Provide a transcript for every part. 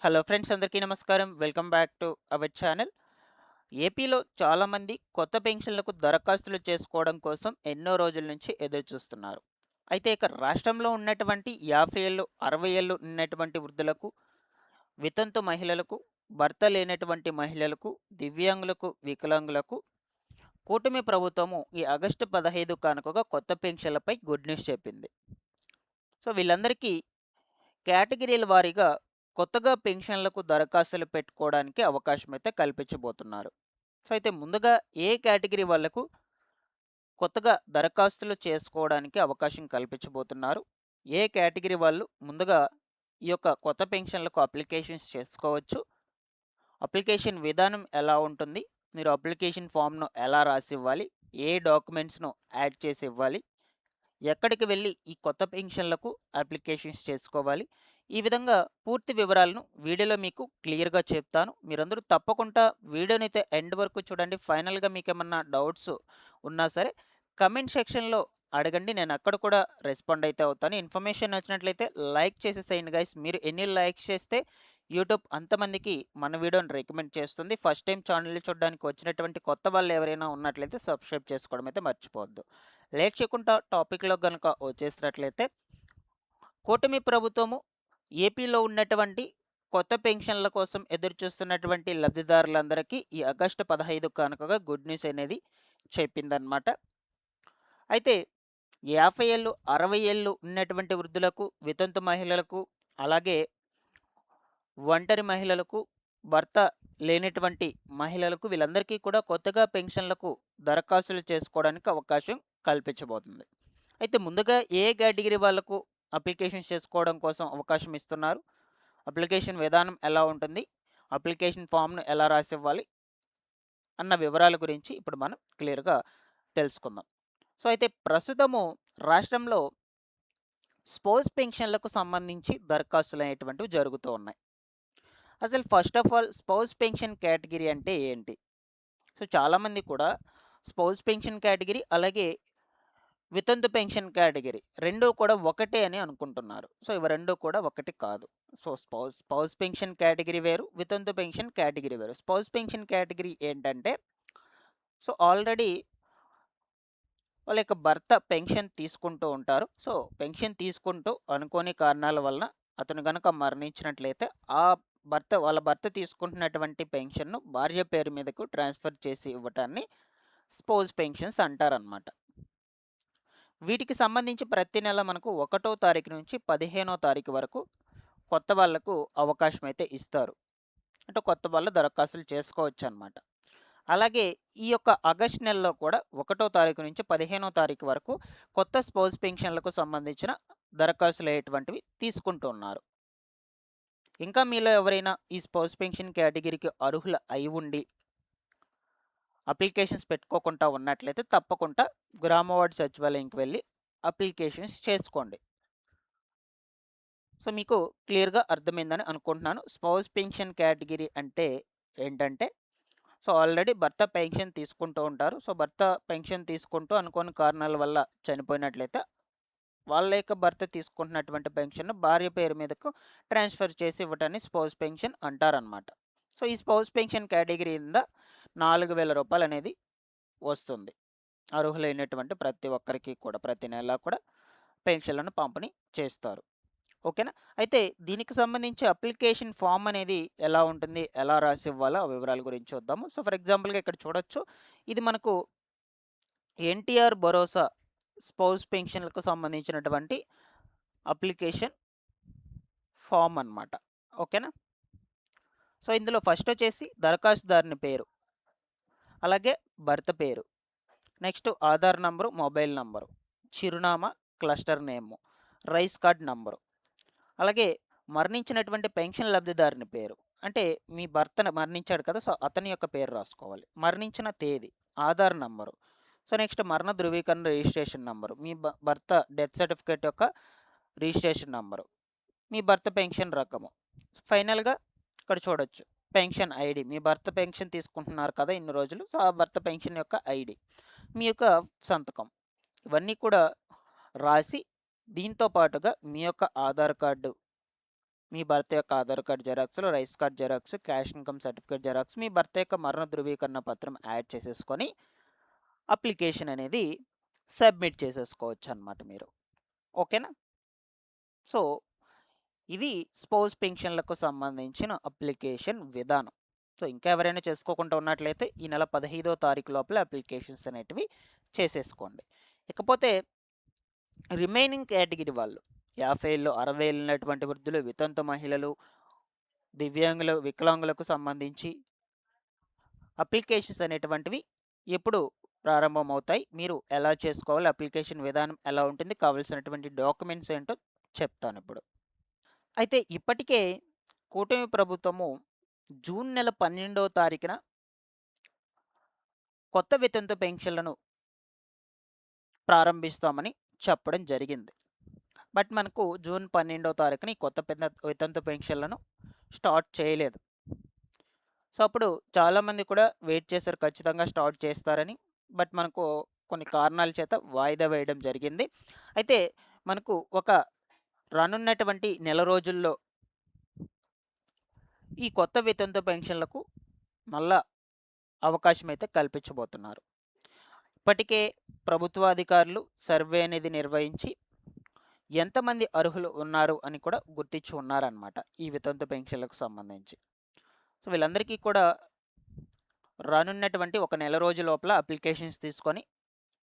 Hello friends, అందరికీ నమస్కారం. Welcome back to our channel. ఏపీలో చాలామంది కొత్త పెన్షన్లకు దరఖాస్తులు చేసుకోవడం కోసం ఎన్నో రోజుల నుంచి ఎదురు చూస్తున్నారు. అయితే ఇక రాష్ట్రంలో ఉన్నటువంటి 50 ఏళ్ళు, 60 ఏళ్ళు ఉన్నటువంటి వృద్ధులకు, వితంతు మహిళలకు, భర్త లేనటువంటి మహిళలకు, దివ్యాంగులకు, వికలాంగులకు కూటమి ప్రభుత్వము ఈ ఆగస్టు 15 కానుకగా కొత్త పెన్షన్లపై గుడ్ న్యూస్ చెప్పింది. సో వీళ్ళందరికీ కేటగిరీల వారీగా కొత్తగా పెన్షన్లకు దరఖాస్తులు పెట్టుకోవడానికి అవకాశం అయితే కల్పించబోతున్నారు. సో అయితే ముందుగా ఏ కేటగిరీ వాళ్ళకు కొత్తగా దరఖాస్తులు చేసుకోవడానికి అవకాశం కల్పించబోతున్నారు, ఏ కేటగిరీ వాళ్ళు ముందుగా ఈ యొక్క కొత్త పెన్షన్లకు అప్లికేషన్స్ చేసుకోవచ్చు, అప్లికేషన్ విధానం ఎలా ఉంటుంది, మీరు అప్లికేషన్ ఫామ్ను ఎలా రాసి ఇవ్వాలి, ఏ డాక్యుమెంట్స్ను యాడ్ చేసి ఇవ్వాలి, ఎక్కడికి వెళ్ళి ఈ కొత్త పెన్షన్లకు అప్లికేషన్స్ చేసుకోవాలి. ఈ విధంగా పూర్తి వివరాలను వీడియోలో మీకు క్లియర్‌గా చెప్తాను. మీరందరూ తప్పకుండా వీడియోనైతే ఎండ్ వరకు చూడండి. ఫైనల్‌గా మీకేమన్నా డౌట్స్ ఉన్నా సరే కమెంట్ సెక్షన్‌లో అడగండి. నేను అక్కడ కూడా రెస్పాండ్ అయితే అవుతాను. ఇన్ఫర్మేషన్ నచ్చినట్లయితే లైక్ చేసేసేయండి గైస్. మీరు ఎన్ని లైక్స్ చేస్తే యూట్యూబ్ అంతమందికి మన వీడియోని రికమెండ్ చేస్తుంది. ఫస్ట్ టైం ఛానల్‌ని చూడడానికి వచ్చినటువంటి కొత్త వాళ్ళు ఎవరైనా ఉన్నట్లయితే సబ్స్క్రైబ్ చేసుకోవడం అయితే మర్చిపోవద్దు. లేట్ చేయకుండా టాపిక్‌లో గనుక వచ్చేసినట్లయితే, కూటమి ప్రభుత్వము ఏపీలో ఉన్నటువంటి కొత్త పెన్షన్ల కోసం ఎదురుచూస్తున్నటువంటి లబ్ధిదారులందరికీ ఈ ఆగస్టు 15 కానుకగా గుడ్ న్యూస్ అనేది చెప్పిందనమాట. అయితే 50 ఏళ్ళు, 60 ఏళ్ళు ఉన్నటువంటి వృద్ధులకు, వితంతు మహిళలకు, అలాగే ఒంటరి మహిళలకు, భర్త లేనటువంటి మహిళలకు వీళ్ళందరికీ కూడా కొత్తగా పెన్షన్లకు దరఖాస్తులు చేసుకోవడానికి అవకాశం కల్పించబోతుంది. అయితే ముందుగా ఏ కేటగిరీ వాళ్ళకు అప్లికేషన్స్ చేసుకోవడం కోసం అవకాశం ఇస్తున్నారు, అప్లికేషన్ విధానం ఎలా ఉంటుంది, అప్లికేషన్ ఫామ్ను ఎలా రాసివ్వాలి అన్న వివరాల గురించి ఇప్పుడు మనం క్లియర్‌గా తెలుసుకుందాం. సో అయితే ప్రస్తుతము రాష్ట్రంలో స్పౌస్ పెన్షన్లకు సంబంధించి దరఖాస్తులు అనేటువంటివి జరుగుతూ ఉన్నాయి. అసలు first of all spouse pension category అంటే ఏంటి? సో చాలామంది కూడా స్పౌస్ పెన్షన్ కేటగిరీ, అలాగే వితంతు పెన్షన్ కేటగిరీ 2 కూడా ఒకటే అని అనుకుంటున్నారు. సో ఇవి 2 కూడా ఒకటి కాదు. సో స్పౌస్ పెన్షన్ కేటగిరీ వేరు, వితంతు పెన్షన్ కేటగిరీ వేరు. స్పౌస్ పెన్షన్ కేటగిరీ ఏంటంటే, సో ఆల్రెడీ వాళ్ళ యొక్క భర్త పెన్షన్ తీసుకుంటూ ఉంటారు. సో పెన్షన్ తీసుకుంటూ అనుకోని కారణాల వలన అతను గనక మరణించినట్లయితే, ఆ వాళ్ళ భర్త తీసుకుంటున్నటువంటి పెన్షన్‌ను భార్య పేరు మీదకు ట్రాన్స్‌ఫర్ చేసి ఇవ్వటాన్ని స్పౌస్ పెన్షన్స్ అంటారనమాట. వీటికి సంబంధించి ప్రతి నెల మనకు 1వ తారీఖు నుంచి 15వ తారీఖు వరకు కొత్త వాళ్ళకు అవకాశం అయితే ఇస్తారు. అంటే కొత్త వాళ్ళు దరఖాస్తులు చేసుకోవచ్చనమాట. అలాగే ఈ యొక్క ఆగస్ట్ నెలలో కూడా 1వ తారీఖు నుంచి 15వ తారీఖు వరకు కొత్త స్పౌస్ పెన్షన్లకు సంబంధించిన దరఖాస్తులు అయ్యేటువంటివి తీసుకుంటూ ఉన్నారు. ఇంకా మీలో ఎవరైనా ఈ స్పౌస్ పెన్షన్ కేటగిరీకి అర్హులు అయి ఉండి అప్లికేషన్స్ పెట్టుకోకుండా ఉన్నట్లయితే తప్పకుండా గ్రామ వార్డు సచివాలయంకి వెళ్ళి అప్లికేషన్స్ చేసుకోండి. సో మీకు క్లియర్‌గా అర్థమైందని అనుకుంటున్నాను. స్పౌస్ పెన్షన్ కేటగిరీ అంటే ఏంటంటే, సో ఆల్రెడీ భర్త పెన్షన్ తీసుకుంటూ ఉంటారు. సో భర్త పెన్షన్ తీసుకుంటూ అనుకోని కారణాల వల్ల చనిపోయినట్లయితే, వాళ్ళ యొక్క భర్త తీసుకుంటున్నటువంటి పెన్షన్‌ను భార్య పేరు మీదకు ట్రాన్స్‌ఫర్ చేసి ఇవ్వటాన్ని స్పౌస్ పెన్షన్ అంటారనమాట. సో ఈ స్పౌస్ పెన్షన్ కేటగిరీ కింద రూ. 4,000 అనేది వస్తుంది. అర్హులైనటువంటి ప్రతి ఒక్కరికి కూడా ప్రతి నెల కూడా పెన్షన్‌లను పంపిణీ చేస్తారు. ఓకేనా? అయితే దీనికి సంబంధించి అప్లికేషన్ ఫామ్ అనేది ఎలా ఉంటుంది, ఎలా రాసివ్వాలో ఆ వివరాల గురించి చూద్దాము. సో ఫర్ ఎగ్జాంపుల్‌గా ఇక్కడ చూడొచ్చు. ఇది మనకు ఎన్టీఆర్ భరోసా స్పౌస్ పెన్షన్‌లకు సంబంధించినటువంటి అప్లికేషన్ ఫామ్ అనమాట. ఓకేనా? సో ఇందులో ఫస్ట్ వచ్చేసి దరఖాస్తుదారుని పేరు, అలాగే భర్త పేరు, next Aadhaar number, mobile number, చిరునామా, క్లస్టర్ నేము, రైస్ కార్డ్ నంబరు, అలాగే మరణించినటువంటి పెన్షన్ లబ్ధిదారుని పేరు. అంటే మీ భర్త మరణించాడు కదా! సో అతని యొక్క పేరు రాసుకోవాలి. మరణించిన తేదీ, ఆధార్ నంబరు, సో నెక్స్ట్ మరణ ధృవీకరణ రిజిస్ట్రేషన్ నంబరు, మీ భర్త డెత్ సర్టిఫికేట్ యొక్క రిజిస్ట్రేషన్ నంబరు, మీ భర్త పెన్షన్ రకము. ఫైనల్‌గా ఇక్కడ చూడొచ్చు పెన్షన్ ఐడీ. మీ భర్త పెన్షన్ తీసుకుంటున్నారు కదా ఇన్ని రోజులు. సో ఆ భర్త పెన్షన్ యొక్క ఐడీ. మీ యొక్క సంతకం. ఇవన్నీ కూడా రాసి, దీంతో పాటుగా మీ యొక్క ఆధార్ కార్డు మీ భర్త యొక్క ఆధార్ కార్డ్ జిరాక్స్‌లు, rice card xerox, caste income certificate xerox, మీ భర్త యొక్క మరణ ధృవీకరణ పత్రం యాడ్ చేసేసుకొని అప్లికేషన్ అనేది సబ్మిట్ చేసేసుకోవచ్చనమాట మీరు. ఓకేనా? సో, ఇది స్పౌస్ పెన్షన్‌లకు సంబంధించిన అప్లికేషన్ విధానం. సో, ఇంకా ఎవరైనా చేసుకోకుండా ఉన్నట్లయితే ఈ నెల 15వ తారీఖు లోపల అప్లికేషన్స్ అనేటివి చేసేసుకోండి. ఇకపోతే రిమైనింగ్ కేటగిరీ వాళ్ళు 50 ఏళ్ళు, 60 ఏళ్ళు ఉన్నటువంటి వృద్ధులు, వితంతు మహిళలు, దివ్యాంగులు, వికలాంగులకు సంబంధించి అప్లికేషన్స్ అనేటువంటివి ఎప్పుడు ప్రారంభమవుతాయి? మీరు ఎలా చేసుకోవాలి? అప్లికేషన్ విధానం ఎలా ఉంటుంది? కావాల్సినటువంటి డాక్యుమెంట్స్ ఏంటో చెప్తానిప్పుడు. అయితే ఇప్పటికే కూటమి ప్రభుత్వము జూన్ నెల 12వ తారీఖున కొత్త వితంతు పెన్షన్లను ప్రారంభిస్తామని చెప్పడం జరిగింది. బట్ మనకు జూన్ 12వ తారీఖున ఈ కొత్త వితంతు పెన్షన్లను స్టార్ట్ చేయలేదు. సో, అప్పుడు చాలామంది కూడా వెయిట్ చేశారు ఖచ్చితంగా స్టార్ట్ చేస్తారని. బట్ మనకు కొన్ని కారణాల చేత వాయిదా వేయడం జరిగింది. అయితే మనకు ఒక రానున్నటువంటి నెల రోజుల్లో ఈ కొత్త వితంతు పెన్షన్లకు మళ్ళా అవకాశం అయితే కల్పించబోతున్నారు. ఇప్పటికే ప్రభుత్వాధికారులు సర్వే అనేది నిర్వహించి ఎంతమంది అర్హులు ఉన్నారు అని కూడా గుర్తించి ఉన్నారన్నమాట ఈ వితంతు పెన్షన్లకు సంబంధించి. సో, వీళ్ళందరికీ కూడా రానున్నటువంటి ఒక నెల రోజుల లోపల అప్లికేషన్స్ తీసుకొని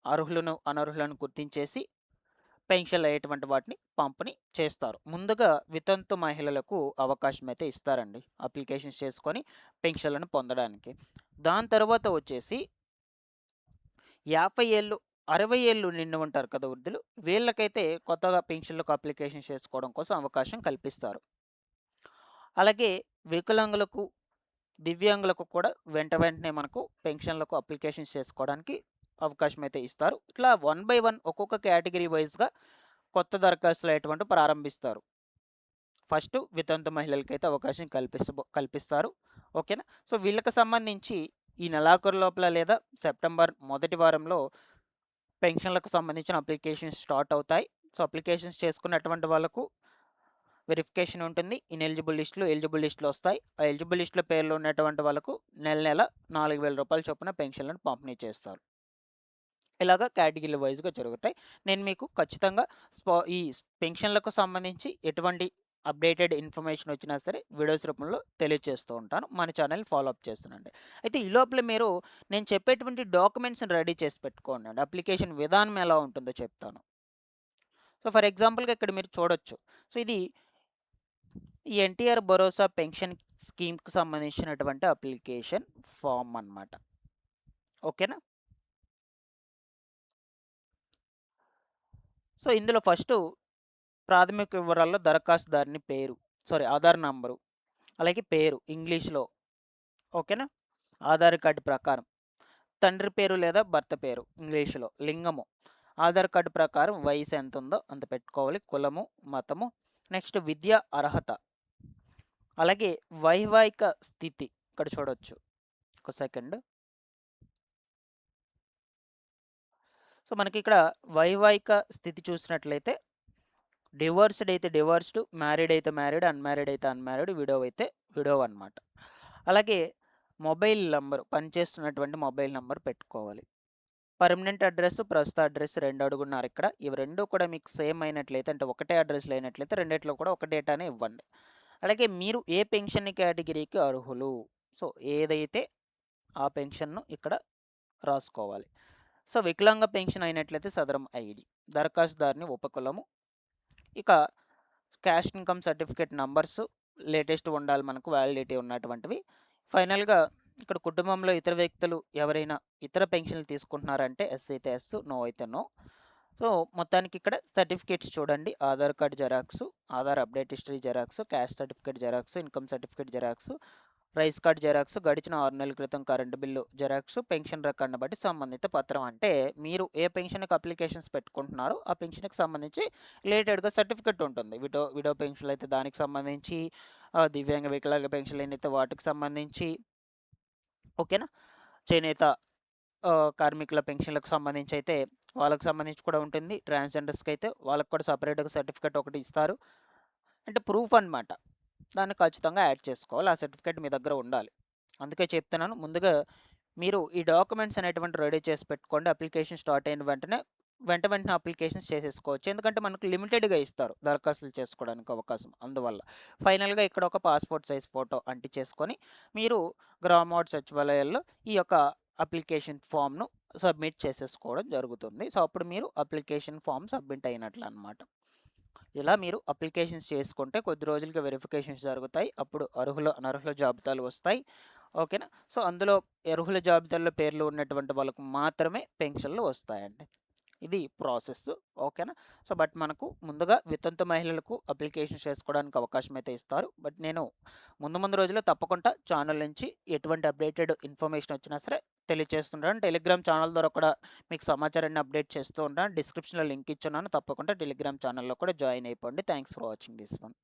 అర్హులను, అనర్హులను గుర్తించేసి పెన్షన్లు అయ్యేటువంటి వాటిని పంపిణీ చేస్తారు. ముందుగా వితంతు మహిళలకు అవకాశం అయితే ఇస్తారండి అప్లికేషన్స్ చేసుకొని పెన్షన్లను పొందడానికి. దాని తర్వాత వచ్చేసి 50 ఏళ్ళు, 60 ఏళ్ళు నిండి ఉంటారు కదా వృద్ధులు, వీళ్ళకైతే కొత్తగా పెన్షన్లకు అప్లికేషన్ చేసుకోవడం కోసం అవకాశం కల్పిస్తారు. అలాగే వికలాంగులకు, దివ్యాంగులకు కూడా వెంటనే మనకు పెన్షన్లకు అప్లికేషన్స్ చేసుకోవడానికి అవకాశం అయితే ఇస్తారు. ఇట్లా 1 బై 1 ఒక్కొక్క కేటగిరీ వైజ్‌గా కొత్త దరఖాస్తులు అనేటువంటివి ప్రారంభిస్తారు. ఫస్ట్ వితంతు మహిళలకైతే అవకాశం కల్పిస్తారు. ఓకేనా? సో, వీళ్ళకి సంబంధించి ఈ నెలాఖరు లోపల లేదా సెప్టెంబర్ మొదటి వారంలో పెన్షన్లకు సంబంధించిన అప్లికేషన్స్ స్టార్ట్ అవుతాయి. సో, అప్లికేషన్స్ చేసుకున్నటువంటి వాళ్ళకు వెరిఫికేషన్ ఉంటుంది. ఇనెలిజిబుల్ లిస్టులు, ఎలిజిబుల్ లిస్టులు వస్తాయి. ఆ ఎలిజిబుల్ లిస్టులో పేర్లు ఉన్నటువంటి వాళ్ళకు నెల రూ. 4,000 చొప్పున పెన్షన్లను పంపిణీ చేస్తారు. ఇలాగ కేటగిరీ వైజ్‌గా జరుగుతాయి. నేను మీకు ఖచ్చితంగా ఈ పెన్షన్లకు సంబంధించి ఎటువంటి అప్డేటెడ్ ఇన్ఫర్మేషన్ వచ్చినా సరే వీడియోస్ రూపంలో తెలియజేస్తూ ఉంటాను. మన ఛానల్ ఫాలో అప్ చేస్తుండండి. అయితే ఈ లోపల మీరు నేను చెప్పేటువంటి డాక్యుమెంట్స్‌ని రెడీ చేసి పెట్టుకోండి. అప్లికేషన్ విధానం ఎలా ఉంటుందో చెప్తాను. సో, ఫర్ ఎగ్జాంపుల్‌గా ఇక్కడ మీరు చూడొచ్చు. సో, ఇది ఈ ఎన్టీఆర్ భరోసా పెన్షన్ స్కీమ్‌కి సంబంధించినటువంటి అప్లికేషన్ ఫామ్ అన్నమాట. ఓకేనా? సో, ఇందులో ఫస్టు ప్రాథమిక వివరాల్లో దరఖాస్తుదారుని పేరు, ఆధార్ నంబరు, అలాగే పేరు ఇంగ్లీష్‌లో. ఓకేనా? ఆధార్ కార్డు ప్రకారం తండ్రి పేరు లేదా భర్త పేరు ఇంగ్లీష్‌లో, లింగము ఆధార్ కార్డు ప్రకారం వయసు ఎంత ఉందో అంత పెట్టుకోవాలి, కులము, మతము, నెక్స్ట్ విద్యా అర్హత, అలాగే వైవాహిక స్థితి ఇక్కడ చూడొచ్చు. ఒక సెకండ్. సో, మనకి ఇక్కడ వైవాహిక స్థితి చూసినట్లయితే డివోర్స్డ్ అయితే డివోర్స్డ్, మ్యారీడ్ అయితే మ్యారీడ్, అన్‌మ్యారీడ్ అయితే అన్‌మ్యారీడ్, విడో అయితే విడో అనమాట. అలాగే మొబైల్ నంబర్, పనిచేస్తున్నటువంటి మొబైల్ నంబర్ పెట్టుకోవాలి. పర్మనెంట్ అడ్రస్, ప్రస్తుత అడ్రస్ 2 అడుగున్నారు ఇక్కడ. ఇవి 2 కూడా మీకు సేమ్ అయినట్లయితే, అంటే ఒకటే అడ్రస్‌లో అయినట్లయితే రెండిట్లో కూడా ఒక డేటానే ఇవ్వండి. అలాగే మీరు ఏ పెన్షన్ కేటగిరీకి అర్హులు, సో ఏదైతే ఆ పెన్షన్‌ను ఇక్కడ రాసుకోవాలి. సో, వికలాంగ పెన్షన్ అయినట్లయితే సదరం ఐడి, దరఖాస్తుదారుని ఉపకులము, ఇక cash income certificate numbers latest ఉండాలి మనకు, వ్యాలిడిటీ ఉన్నటువంటివి. ఫైనల్‌గా ఇక్కడ కుటుంబంలో ఇతర వ్యక్తులు ఎవరైనా ఇతర పెన్షన్లు తీసుకుంటున్నారంటే ఎస్ అయితే ఎస్, నో అయితే నో. సో, మొత్తానికి ఇక్కడ సర్టిఫికేట్స్ చూడండి. Aadhaar card xerox, Aadhaar update history xerox, caste certificate xerox, income certificate xerox, rice card xerox, గడిచిన 6 నెలల క్రితం కరెంటు బిల్లు జెరాక్స్, పెన్షన్ రకాన్ని బట్టి సంబంధిత పత్రం. అంటే మీరు ఏ పెన్షన్‌కి అప్లికేషన్స్ పెట్టుకుంటున్నారో ఆ పెన్షన్‌కి సంబంధించి రిలేటెడ్‌గా సర్టిఫికేట్ ఉంటుంది. విడో పెన్షన్లు అయితే దానికి సంబంధించి, దివ్యాంగ వికలాంగ పెన్షన్లు అయితే వాటికి సంబంధించి. ఓకేనా? చేనేత కార్మికుల పెన్షన్లకు సంబంధించి అయితే వాళ్ళకి సంబంధించి కూడా ఉంటుంది. ట్రాన్స్‌జెండర్స్‌కి అయితే వాళ్ళకి కూడా సపరేట్‌గా సర్టిఫికేట్ ఒకటి ఇస్తారు. అంటే ప్రూఫ్ అనమాట. దాన్ని ఖచ్చితంగా యాడ్ చేసుకోవాలి. ఆ సర్టిఫికేట్ మీ దగ్గర ఉండాలి. అందుకే చెప్తున్నాను ముందుగా మీరు ఈ డాక్యుమెంట్స్ అనేటువంటివి రెడీ చేసి పెట్టుకోండి. అప్లికేషన్ స్టార్ట్ అయిన వెంటనే అప్లికేషన్స్ చేసేసుకోవచ్చు. ఎందుకంటే మనకు లిమిటెడ్‌గా ఇస్తారు దరఖాస్తులు చేసుకోవడానికి అవకాశం. అందువల్ల ఫైనల్‌గా ఇక్కడ ఒక పాస్‌పోర్ట్ సైజ్ ఫోటో అంటించేసుకొని మీరు గ్రామ వార్డ్ సచివాలయాల్లో ఈ యొక్క అప్లికేషన్ ఫామ్‌ను సబ్మిట్ చేసేసుకోవడం జరుగుతుంది. సో, అప్పుడు మీరు అప్లికేషన్ ఫామ్ సబ్మిట్ అయినట్లు అన్నమాట. ఇలా మీరు అప్లికేషన్స్ చేసుకుంటే కొద్ది రోజులకి వెరిఫికేషన్స్ జరుగుతాయి. అప్పుడు అర్హుల, అనర్హుల జాబితాలు వస్తాయి. ఓకేనా. సో, అందులో అర్హుల జాబితాలో పేర్లు ఉన్నటువంటి వాళ్ళకు మాత్రమే పెన్షన్లు వస్తాయండి. ఇది ప్రాసెస్. ఓకేనా. సో, బట్ మనకు ముందుగా వితంతు మహిళలకు అప్లికేషన్ చేసుకోవడానికి అవకాశం అయితే ఇస్తారు. బట్ నేను ముందు రోజుల్లో తప్పకుండా ఛానల్ నుంచి ఎటువంటి అప్డేటెడ్ ఇన్ఫర్మేషన్ వచ్చినా సరే తెలియజేస్తుంటాను. టెలిగ్రామ్ ఛానల్ ద్వారా కూడా మీకు సమాచారాన్ని అప్డేట్ చేస్తూ ఉంటాను. డిస్క్రిప్షన్‌లో లింక్ ఇచ్చున్నాను. తప్పకుండా టెలిగ్రామ్ ఛానల్‌లో కూడా జాయిన్ అయిపోండి. Thanks for watching this one.